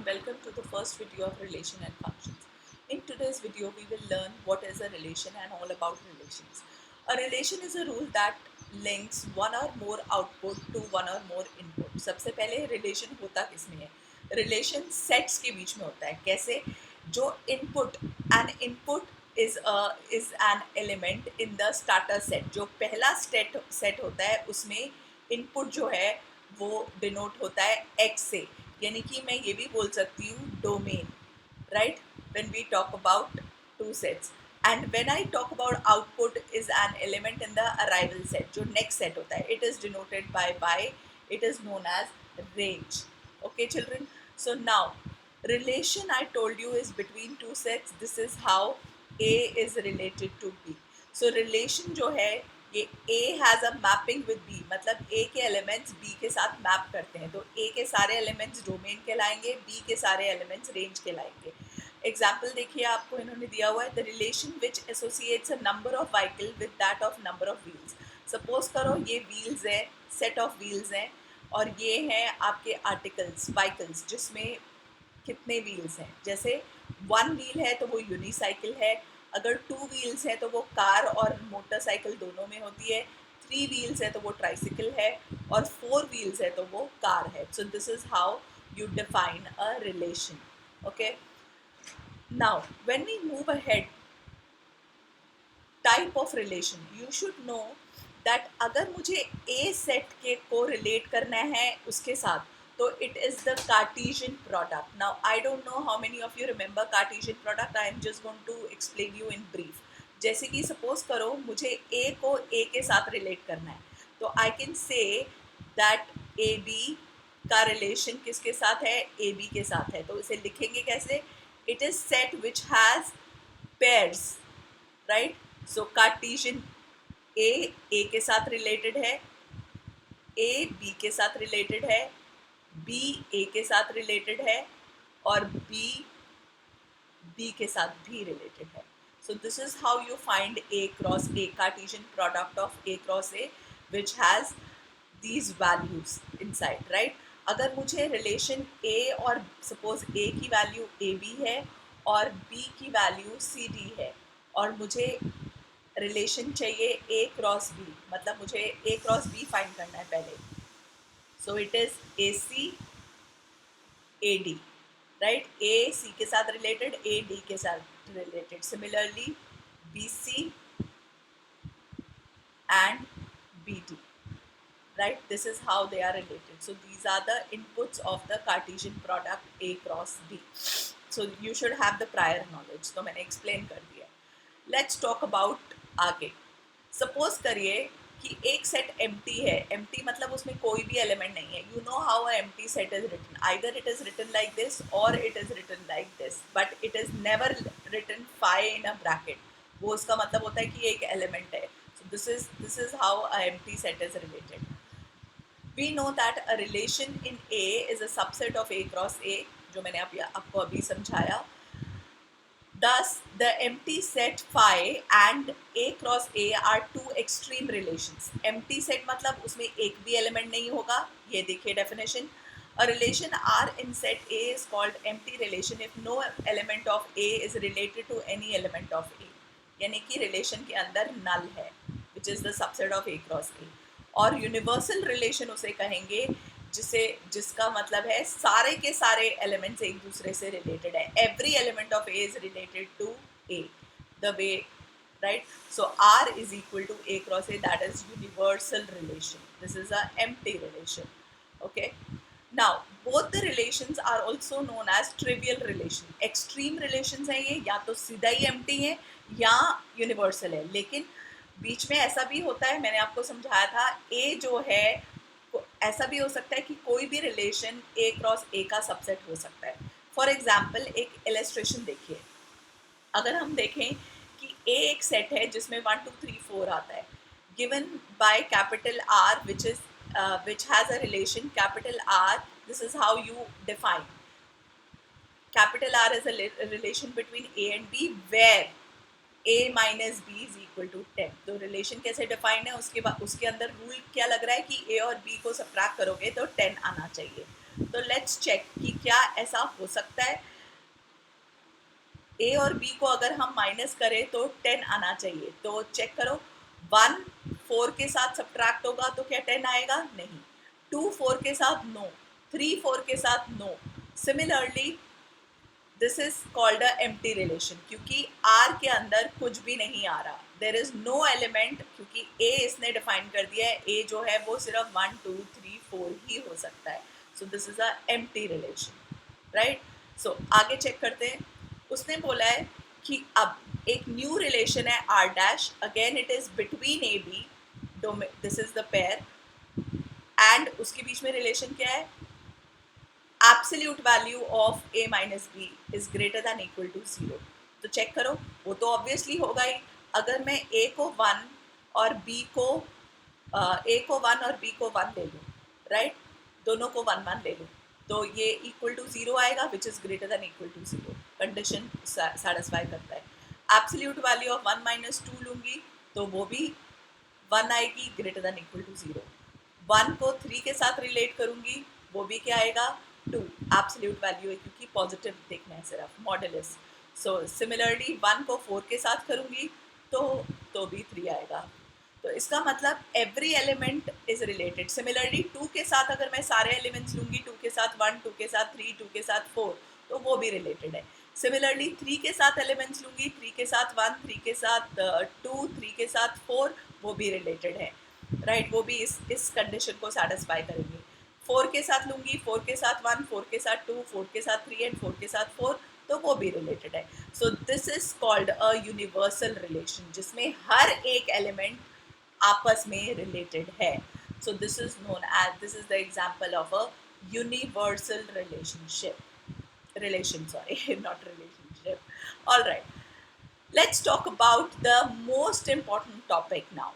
and welcome to the first video of relation and functions. In today's video, we will learn what is a relation and all about relations. A relation is a rule that links one or more output to one or more input. सबसे पहले relation होता किसमें है? Relation sets के बीच में होता है. कैसे? जो input is an element in the starter set. जो पहला set होता है उसमें input जो है वो डिनोट होता है x से, यानी कि मैं ये भी बोल सकती हूँ domain, right, when we talk about two sets. And when I talk about output is an element in the arrival set, जो नेक्स्ट सेट होता है, it is denoted by it is known as range. Okay children, so now relation I told you is between two sets. This is how A is related to B. So relation जो है ये A has a mapping with B, मतलब A के elements B के साथ map करते हैं, तो A के सारे elements डोमेन कहलाएंगे, B के सारे elements रेंज कहलाएंगे. एग्जाम्पल देखिए, आपको इन्होंने दिया हुआ है the relation which associates a number of vehicle with that of number of wheels. Suppose करो ये व्हील्स है, सेट ऑफ व्हील्स हैं, और ये हैं आपके आर्टिकल्स व्हीकल्स जिसमें कितने व्हील्स हैं. जैसे वन व्हील है तो वो यूनिसाइकिल है, अगर टू व्हील्स है तो वो कार और मोटरसाइकिल दोनों में होती है, थ्री व्हील्स है तो वो ट्राइसिकल है, और फोर व्हील्स है तो वो कार है. So this is how you define a relation. Okay, now when we move ahead, type of relation you should know that अगर मुझे A set के को relate करना है उसके साथ, तो it is the Cartesian product. Now I don't know how many of you remember Cartesian product. I am just going to explain you in brief. जैसे कि सपोज करो मुझे A को A के साथ relate करना है, तो I can say that AB का रिलेशन किसके साथ है? AB के साथ है. तो इसे लिखेंगे कैसे? It is set which has pairs, right? So Cartesian A के साथ रिलेटेड है, A B के साथ रिलेटेड है, B A के साथ रिलेटेड है, और B के साथ भी रिलेटेड है. So this is how you find A cross A, Cartesian product of A cross A, which has these values inside, right? अगर मुझे रिलेशन A और सपोज A की वैल्यू AB है और B की वैल्यू CD है, और मुझे रिलेशन चाहिए A क्रॉस B, मतलब मुझे A क्रॉस B फाइंड करना है पहले. सो it is AC AD, right? A C के साथ रिलेटेड, A D के साथ related. Similarly BC and BD, right? This is how they are related. So these are the inputs of the Cartesian product A cross B. So you should have the prior knowledge. तो मैंने explain कर दिया. Let's talk about आगे. Suppose करिए कि एक set empty है. Empty मतलब उसमें कोई भी element नहीं है. You know how a empty set is written. Either it is written like this or it is written like this. But it is never written phi in a bracket. वो उसका मतलब होता है कि एक element है. So this is how a empty set is related. We know that a relation in A is a subset of A cross A, जो मैंने आपको अभी समझाया. Thus, the empty set phi and A cross A are two extreme relations. Empty set मतलब उसमें एक भी element नहीं होगा. ये देखिए definition. A relation R in set A is called empty relation if no element of A is related to any element of A. यानी कि relation के अंदर null है, which is the subset of A cross A. और universal relation उसे कहेंगे जिसका मतलब है सारे के सारे एलिमेंट्स एक दूसरे से रिलेटेड है. Every element of A is related to A, the way, right? So R is equal to A cross A, that is universal relation. This is a empty relation. Okay, now both the relations are also known as trivial relation. Extreme relations हैं ये, या तो सीधा ही empty है या universal है. लेकिन बीच में ऐसा भी होता है, मैंने आपको समझाया था, ए जो है ऐसा भी हो सकता है कि कोई भी रिलेशन ए क्रॉस ए का सबसेट हो सकता है. फॉर एग्जाम्पल एक इलस्ट्रेशन देखिए. अगर हम देखें कि ए एक सेट है जिसमें 1 2 3 4 आता है, given by capital R which has a relation capital R. This is how you define. Capital R is a relation between A and B where A minus B is equal to 10. तो relation कैसे define है, उसके अंदर rule क्या लग रहा है कि A और B को सब्ट्रैक्ट करोगे तो 10 आना चाहिए. तो लेट्स चेक कि क्या ऐसा हो सकता है। ए और बी को अगर हम माइनस करें तो 10 आना चाहिए, तो चेक करो। 1 4 के साथ सब्ट्रैक्ट होगा तो क्या 10 आएगा? नहीं। 2 4 के साथ नो, 3 4 के साथ नो। Similarly this is called a empty relation, क्योंकि आर के अंदर कुछ भी नहीं आ रहा, देर इज नो एलिमेंट, क्योंकि ए इसने डिफाइन कर दिया है, ए जो है वो सिर्फ 1 2 3 4 ही हो सकता है। So this is a empty relation, right. So आगे चेक करते हैं। उसने बोला है कि अब एक न्यू रिलेशन है R dash, again it is between A B, this is the pair, and उसके बीच में रिलेशन क्या है? Absolute value of a minus B is greater than equal to 0। तो चेक करो, वो तो ऑब्वियसली होगा ही। अगर मैं a को 1 और b को a को 1 और b को 1 ले लूँ, राइट, दोनों को 1 1 ले लूँ, तो ये इक्वल टू 0 आएगा, which is greater than equal to 0। Condition satisfy करता है। एब्सोल्यूट वैल्यू ऑफ 1 माइनस 2 लूंगी तो वो भी 1 आएगी, ग्रेटर दैन इक्वल टू 0। 1 को 3 के साथ रिलेट करूंगी, वो भी क्या आएगा? 2। एब्सोल्यूट वैल्यू है क्योंकि पॉजिटिव देखना है सिर्फ, मॉडुलस। सो सिमिलरली 1 को 4 के साथ करूंगी तो भी 3 आएगा। तो इसका मतलब every element is related. Similarly 2 के साथ अगर मैं सारे एलिमेंट्स लूंगी, 2 के साथ 1, 2 के साथ 3, 2 के साथ 4, तो वो भी रिलेटेड है। सिमिलरली 3 के साथ एलिमेंट्स लूंगी, 3 के साथ 1, 3 के साथ 2, 3 के साथ 4, वो भी रिलेटेड है, राइट, वो भी इस कंडीशन को सेटिस्फाई करेंगे। 4 के साथ लूंगी, 4 के साथ 1, 4 के साथ 2, 4 के साथ 3 एंड 4 के साथ 4, तो वो भी रिलेटेड है। So this is called a universal relation, जिसमें हर एक एलिमेंट आपस में रिलेटेड है। So this is known as, this is the example of a universal relation, sorry, not relationship। All right, let's talk about the most important topic now।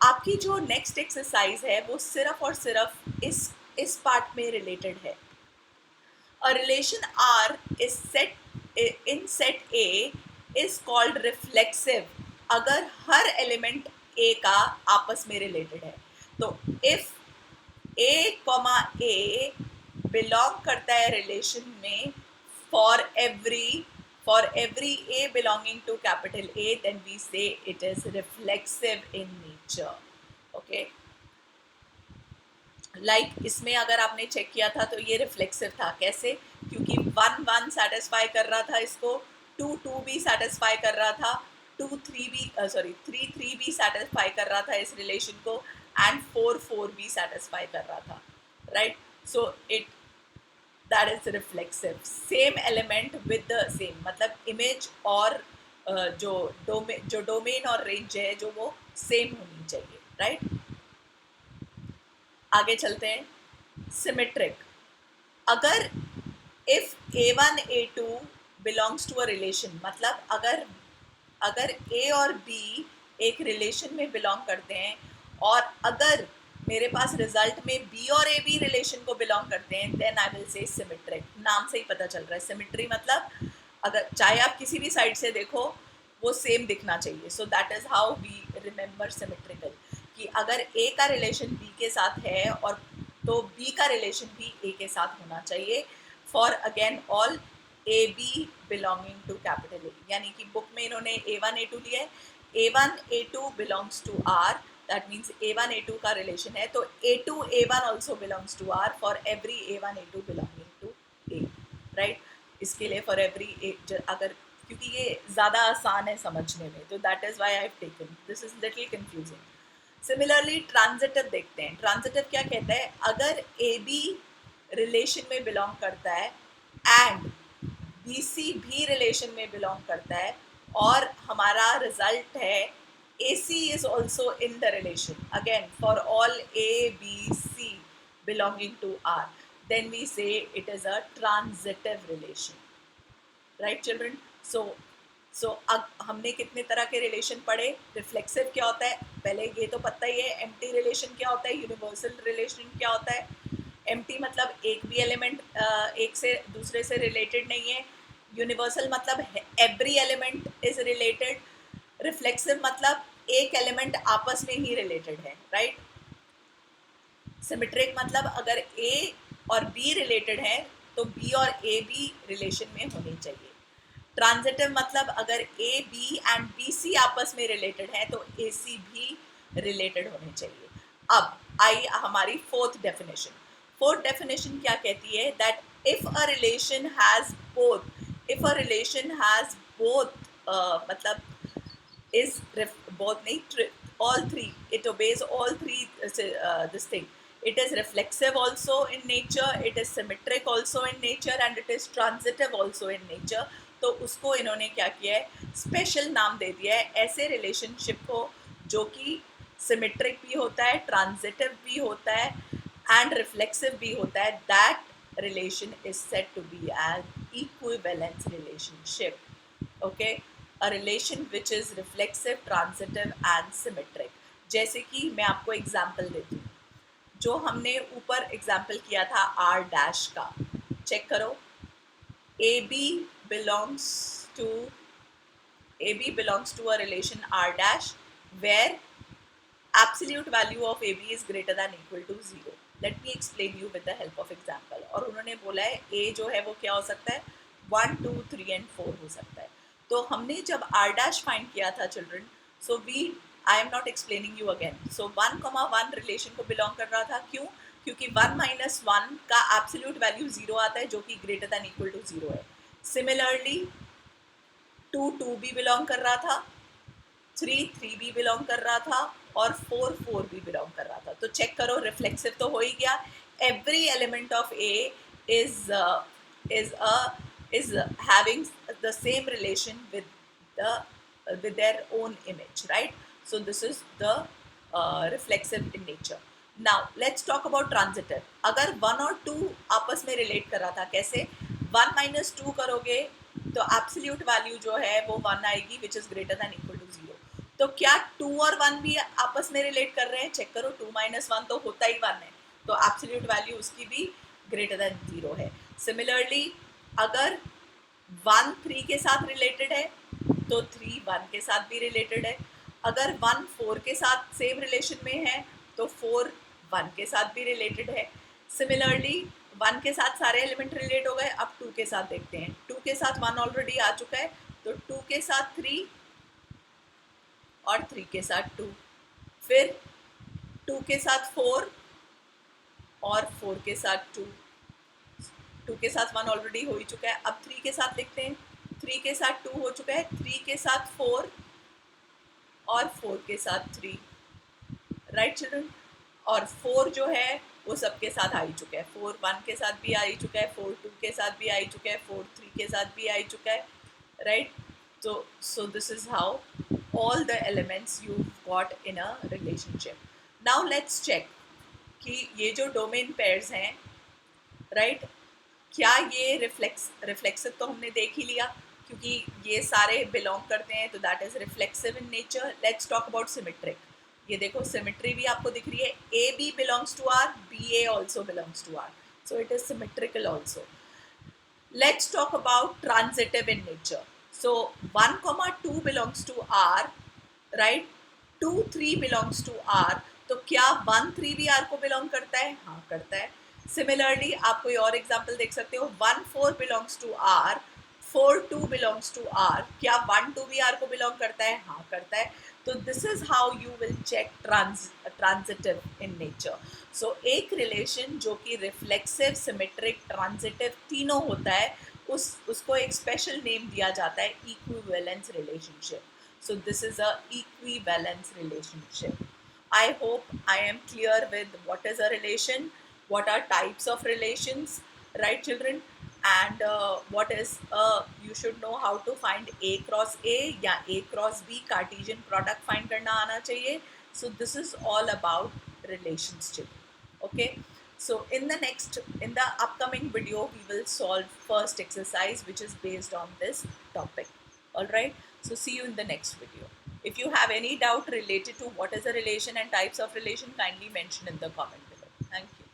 आपकी जो next exercise है वो सिर्फ और सिर्फ इस पार्ट में रिलेटेड है। A relation R is set in set A is called reflexive अगर हर एलिमेंट A का आपस में रिलेटेड है। तो if A, A बिलोंग करता है रिलेशन में for every A belonging to capital A, then we say it is reflexive in nature। Okay, इसमें अगर आपने चेक किया था तो ये रिफ्लेक्सिव था। कैसे? क्योंकि 1 1 सेटिस्फाई कर रहा था इसको, 2 2 भी सेटिस्फाई कर रहा था, 3 3 भी सेटिस्फाई कर रहा था इस रिलेशन को, एंड 4 4 भी सेटिस्फाई कर रहा था, right. So it that is reflexive, same element with the same, मतलब इमेज और जो डोमेन और रेंज है जो वो सेम होनी चाहिए, राइट। आगे चलते हैं। सिमेट्रिक, अगर if A1 A2 belongs to a relation, मतलब अगर A और B एक रिलेशन में बिलोंग करते हैं, और अगर मेरे पास रिजल्ट में B और A भी रिलेशन को बिलोंग करते हैं, then I will say symmetric. नाम से ही पता चल रहा है, सिमेट्री मतलब अगर चाहे आप किसी भी साइड से देखो वो सेम दिखना चाहिए। So that is how we remember symmetrical, कि अगर A का रिलेशन B के साथ है और तो B का रिलेशन भी A के साथ होना चाहिए for again all A B belonging to capital A. यानी कि बुक में इन्होंने A1 A2 लिया है, A1 A2 belongs to R, that means A1 A2 का रिलेशन है, तो A2 A1 also belongs to R for every A1 A2 belonging to A, right. इसके लिए फॉर एवरी अगर, क्योंकि ये ज़्यादा आसान है समझने में, तो that is why I have taken, this is little confusing. Similarly transitive देखते हैं। ट्रांजिटिव क्या कहता है? अगर ए बी रिलेशन में बिलोंग करता है एंड बी सी भी रिलेशन में बिलोंग करता है, और हमारा रिजल्ट है A C is also in the relation, again for all A B C belonging to R, then we say it is a transitive relation, right children. So अब हमने कितने तरह के रिलेशन पढ़े। रिफ्लेक्सिव क्या होता है पहले ये तो पता ही है। एम्प्टी रिलेशन क्या होता है, यूनिवर्सल रिलेशन क्या होता है। एम्प्टी मतलब एक भी एलिमेंट एक से दूसरे से रिलेटेड नहीं है। यूनिवर्सल मतलब every element is related. Reflexive मतलब एक एलिमेंट आपस में ही रिलेटेड है, राइट। सिमेट्रिक मतलब अगर ए और बी रिलेटेड है तो बी और ए भी रिलेशन में होने चाहिए। ट्रांजिटिव मतलब अगर A B and B C आपस में रिलेटेड है तो ए सी भी रिलेटेड होने चाहिए। अब आई हमारी फोर्थ डेफिनेशन। फोर्थ डेफिनेशन क्या कहती है? That if a relation has both, if a relation has both मतलब is both नहीं, all three, it obeys all three this thing, it is reflexive also in nature, it is symmetric also in nature and it is transitive also in nature। तो उसको इन्होंने क्या किया है, special नाम दे दिया है ऐसे रिलेशनशिप को जो कि सिमेट्रिक भी होता है, ट्रांजिटिव भी होता है एंड रिफ्लेक्सिव भी होता है। That relation is said to be as equivalence relationship. Okay, a relation which is reflexive, transitive and symmetric। जैसे कि मैं आपको एग्जाम्पल देती हूँ, जो हमने ऊपर एग्जाम्पल किया था R डैश का, चेक करो। AB belongs to AB belongs to a relation R dash where absolute value of AB is greater than equal to 0। Let me explain you with the help of example। और उन्होंने बोला है A जो है वो क्या हो सकता है, 1, 2, 3 and 4 हो सकता है। तो हमने जब R dash फाइंड किया था children, so I am not explaining you again. So 1,1 relation को बिलोंग कर रहा था, क्यों? क्योंकि 1 - 1 का एब्सोल्यूट वैल्यू 0 आता है जो कि ग्रेटर दैन इक्वल टू 0 है। सिमिलरली 2 भी बिलोंग कर रहा था, 3 भी बिलोंग कर रहा था और 4 भी बिलोंग कर रहा था। तो चेक करो, रिफ्लेक्सिव तो हो ही गया। Every element of A is is is having the same relation with their own image, right? So this is the reflexive in nature। Now let's talk about transitive। अगर 1 और 2 आपस में रिलेट कर रहा था, कैसे? 1 - 2 करोगे तो एब्सोल्यूट वैल्यू जो है वो 1 आएगी which is greater than equal to 0। तो क्या 2 और 1 भी आपस में रिलेट कर रहे हैं? चेक करो, 2 - 1 तो होता ही 1 है, तो एब्सोल्यूट वैल्यू उसकी भी ग्रेटर दैन 0 है। सिमिलरली अगर 1 3 के साथ रिलेटेड है तो 3 1 के साथ भी रिलेटेड है। अगर 1 4 के साथ सेम रिलेशन में है तो 4 1 के साथ भी रिलेटेड है। सिमिलरली 1 के साथ सारे एलिमेंट रिलेट हो गए, अब 2 के साथ देखते हैं। 2 के साथ 1 ऑलरेडी आ चुका है, तो 2 के साथ 3 और 3 के साथ 2, फिर 2 के साथ 4 और 4 के साथ 2, 2 के साथ 1 ऑलरेडी हो ही चुका है। अब 3 के साथ लिखते हैं, 3 के साथ 2 हो चुका है, 3 के साथ 4 और 4 के साथ 3, राइट चिल्ड्रन? और 4 जो है वो सबके साथ आ ही चुका है, 4 1 के साथ भी आ ही चुका है, 4 2 के साथ भी आ ही चुका है, 4 3 के साथ भी आ ही चुका है, right? So this is how all the elements you've got in a relationship। Now let's check कि ये जो डोमेन पेयर्स हैं, राइट, क्या ये रिफ्लेक्सिव तो हमने देख ही लिया क्योंकि ये सारे बिलोंग करते हैं, तो that is reflexive in nature. Let's talk about symmetric. ये देखो सिमेट्री भी आपको दिख रही है, A B belongs to R, B A also belongs to R, so it is symmetrical also. Let's talk about transitive in nature। So 1, 2 belongs to R, right? 2 3 belongs to R। तो क्या 1 3 भी R को belong करता है? हाँ करता है। Similarly आप कोई और एग्जाम्पल देख सकते हो, 1 4 belongs to R, 4 2 belongs to R। क्या 1 2 भी R को बिलोंग करता है? हाँ करता है। तो this is how you will check transitive in nature. So एक रिलेशन जो कि रिफ्लेक्सिव, सिमेट्रिक, ट्रांजिटिव तीनों होता है, उसको एक स्पेशल नेम दिया जाता है equivalence relationship. So this is a equivalence relationship। I hope I am clear with what is a relation, what are types of relations, right children? And what is you should know how to find A cross A या A cross B Cartesian product find करना आना चाहिए। So this is all about relations children, okay? So in the upcoming video we will solve first exercise which is based on this topic। All right, so see you in the next video। If you have any doubt related to what is a relation and types of relation, kindly mention in the comment below। Thank you।